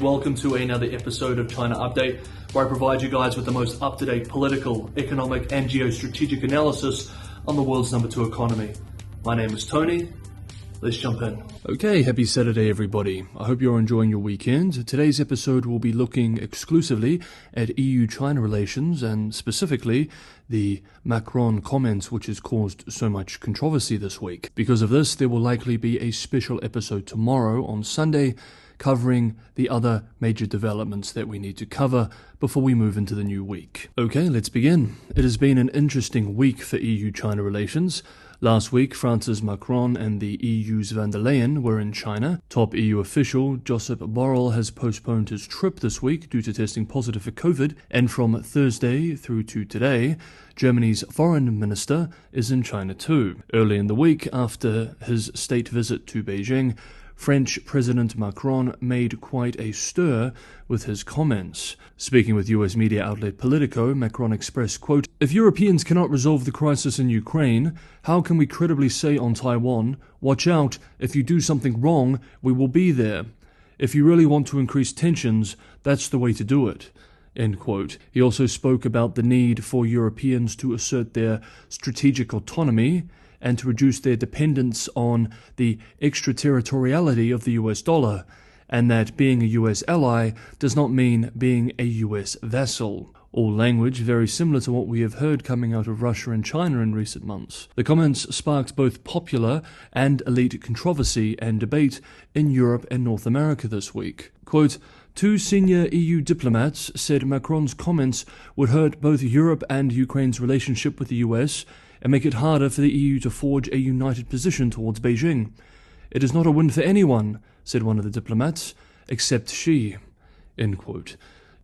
Welcome to another episode of China Update, where I provide you guys with the most up-to-date political, economic and geostrategic analysis on the world's #2 economy. My name is Tony. Let's jump in. Okay, happy Saturday everybody. I hope you're enjoying your weekend. Today's episode will be looking exclusively at EU-China relations and specifically the Macron comments which has caused so much controversy this week. Because of this, there will likely be a special episode tomorrow on Sunday covering the other major developments that we need to cover before we move into the new week. Okay, let's begin. It has been an interesting week for EU-China relations. Last week, France's Macron and the EU's van der Leyen were in China. Top EU official Josep Borrell has postponed his trip this week due to testing positive for COVID, and from Thursday through to today, Germany's foreign minister is in China too. Early in the week, after his state visit to Beijing, French President Macron made quite a stir with his comments. Speaking with US media outlet Politico, Macron expressed, quote, "If Europeans cannot resolve the crisis in Ukraine, how can we credibly say on Taiwan, watch out, if you do something wrong, we will be there. If you really want to increase tensions, that's the way to do it." End quote. He also spoke about the need for Europeans to assert their strategic autonomy and to reduce their dependence on the extraterritoriality of the US dollar, and that being a US ally does not mean being a US vassal. All language very similar to what we have heard coming out of Russia and China in recent months. The comments sparked both popular and elite controversy and debate in Europe and North America this week. Quote, "Two senior EU diplomats said Macron's comments would hurt both Europe and Ukraine's relationship with the US and make it harder for the EU to forge a united position towards Beijing. It is not a win for anyone," said one of the diplomats, "except Xi." End quote.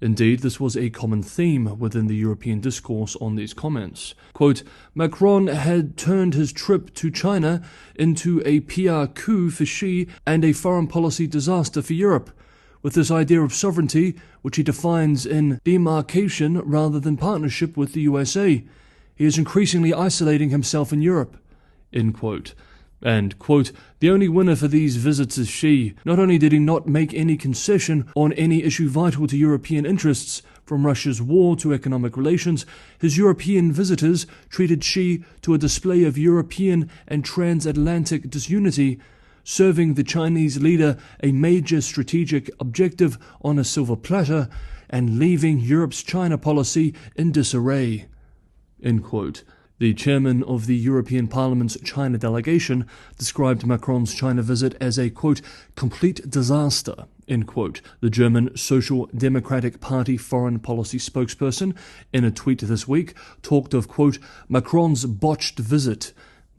Indeed, this was a common theme within the European discourse on these comments. Quote, "Macron had turned his trip to China into a PR coup for Xi and a foreign policy disaster for Europe, with this idea of sovereignty, which he defines in demarcation rather than partnership with the USA. He is increasingly isolating himself in Europe." End quote. And, quote, "The only winner for these visits is Xi. Not only did he not make any concession on any issue vital to European interests, from Russia's war to economic relations, his European visitors treated Xi to a display of European and transatlantic disunity, serving the Chinese leader a major strategic objective on a silver platter, and leaving Europe's China policy in disarray." End quote. The chairman of the European Parliament's China delegation described Macron's China visit as a, quote, "complete disaster," end quote. The German Social Democratic Party foreign policy spokesperson, in a tweet this week, talked of, quote, "Macron's botched visit,"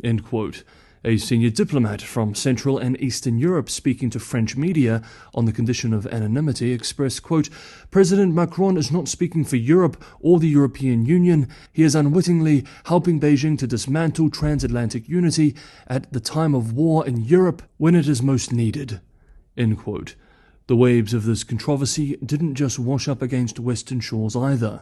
end quote. A senior diplomat from Central and Eastern Europe speaking to French media on the condition of anonymity expressed, quote, "President Macron is not speaking for Europe or the European Union. He is unwittingly helping Beijing to dismantle transatlantic unity at the time of war in Europe when it is most needed." End quote. The waves of this controversy didn't just wash up against Western shores either.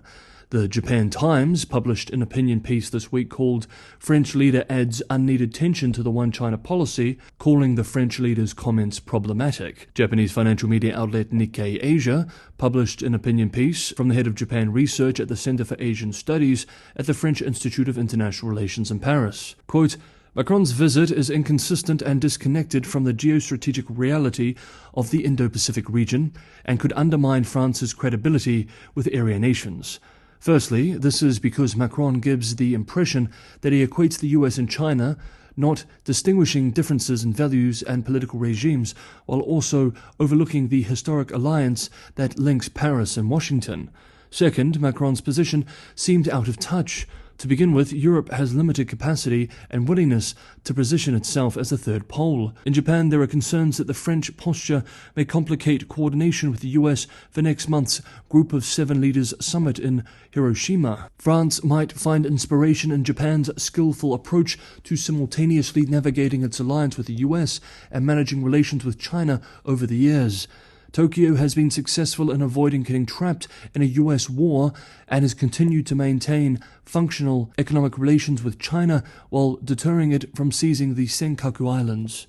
The Japan Times published an opinion piece this week called "French Leader Adds Unneeded Tension to the One China Policy," calling the French leader's comments problematic. Japanese financial media outlet Nikkei Asia published an opinion piece from the head of Japan research at the Center for Asian Studies at the French Institute of International Relations in Paris. Quote, "Macron's visit is inconsistent and disconnected from the geostrategic reality of the Indo-Pacific region and could undermine France's credibility with area nations. Firstly, this is because Macron gives the impression that he equates the US and China, not distinguishing differences in values and political regimes, while also overlooking the historic alliance that links Paris and Washington. Second, Macron's position seemed out of touch. To begin with, Europe has limited capacity and willingness to position itself as a third pole. In Japan, there are concerns that the French posture may complicate coordination with the US for next month's Group of 7 Leaders Summit in Hiroshima. France might find inspiration in Japan's skillful approach to simultaneously navigating its alliance with the US and managing relations with China over the years. Tokyo has been successful in avoiding getting trapped in a US war and has continued to maintain functional economic relations with China while deterring it from seizing the Senkaku Islands."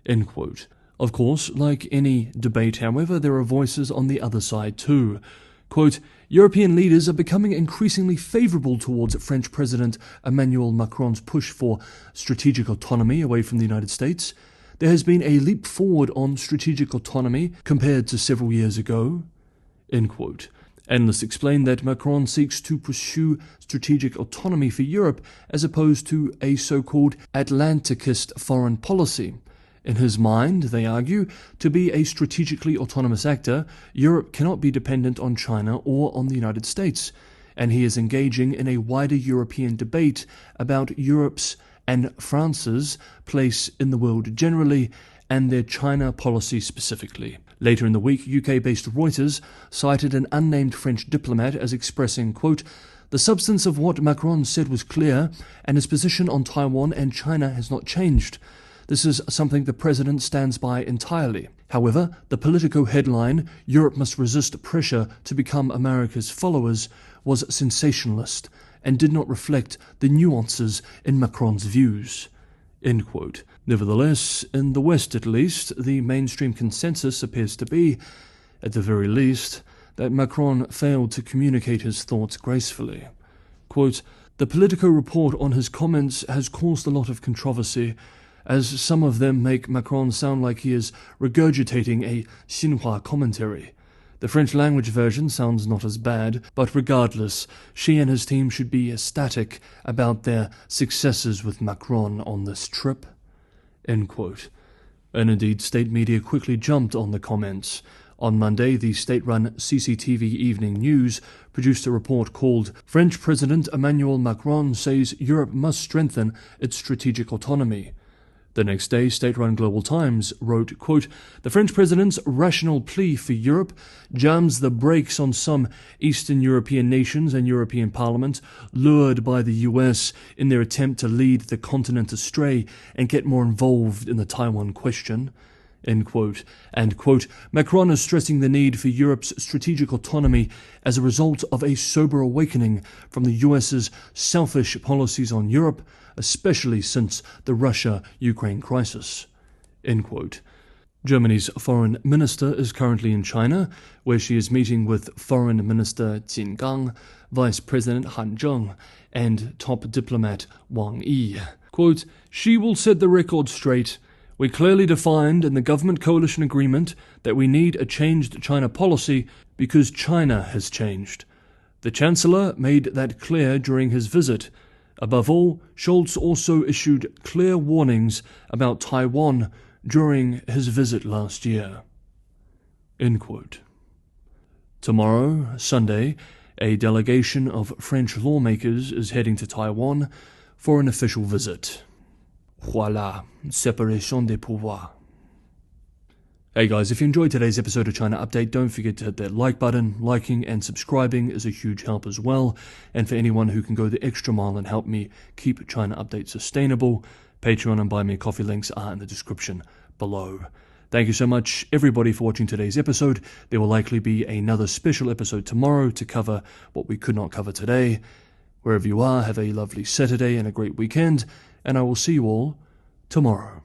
End quote. Of course, like any debate, however, there are voices on the other side too. Quote, European leaders are becoming increasingly favourable towards French President Emmanuel Macron's push for strategic autonomy away from the United States. There has been a leap forward on strategic autonomy compared to several years ago. End quote. Analysts explain that Macron seeks to pursue strategic autonomy for Europe as opposed to a so-called Atlanticist foreign policy. In his mind, they argue, to be a strategically autonomous actor, Europe cannot be dependent on China or on the United States, and he is engaging in a wider European debate about Europe's and France's place in the world generally and their China policy specifically. Later in the week, UK-based Reuters cited an unnamed French diplomat as expressing, quote, the substance of what Macron said was clear, and his position on Taiwan and China has not changed. This is something the president stands by entirely. However, the Politico headline, Europe must resist pressure to become America's followers, was sensationalist and did not reflect the nuances in Macron's views. End quote. Nevertheless, in the West at least, the mainstream consensus appears to be, at the very least, that Macron failed to communicate his thoughts gracefully. Quote, the Politico report on his comments has caused a lot of controversy, as some of them make Macron sound like he is regurgitating a Xinhua commentary. The French language version sounds not as bad, but regardless, Xi and his team should be ecstatic about their successes with Macron on this trip. End quote. And indeed, state media quickly jumped on the comments. On Monday, the state-run CCTV Evening News produced a report called French President Emmanuel Macron says Europe must strengthen its strategic autonomy. The next day, state-run Global Times wrote, quote, the French president's rational plea for Europe jams the brakes on some Eastern European nations and European parliaments lured by the US in their attempt to lead the continent astray and get more involved in the Taiwan question. End quote. And, quote, Macron is stressing the need for Europe's strategic autonomy as a result of a sober awakening from the US's selfish policies on Europe, especially since the Russia-Ukraine crisis. End quote. Germany's foreign minister is currently in China, where she is meeting with Foreign Minister Qin Gang, Vice President Han Zheng, and top diplomat Wang Yi. Quote, she will set the record straight. We clearly defined in the government coalition agreement that we need a changed China policy because China has changed. The Chancellor made that clear during his visit. Above all, Scholz also issued clear warnings about Taiwan during his visit last year. End quote. Tomorrow, Sunday, a delegation of French lawmakers is heading to Taiwan for an official visit. Voilà, séparation des pouvoirs. Hey guys, if you enjoyed today's episode of China Update, don't forget to hit that like button. Liking and subscribing is a huge help as well. And for anyone who can go the extra mile and help me keep China Update sustainable, Patreon and Buy Me a Coffee links are in the description below. Thank you so much, everybody, for watching today's episode. There will likely be another special episode tomorrow to cover what we could not cover today. Wherever you are, have a lovely Saturday and a great weekend, and I will see you all tomorrow.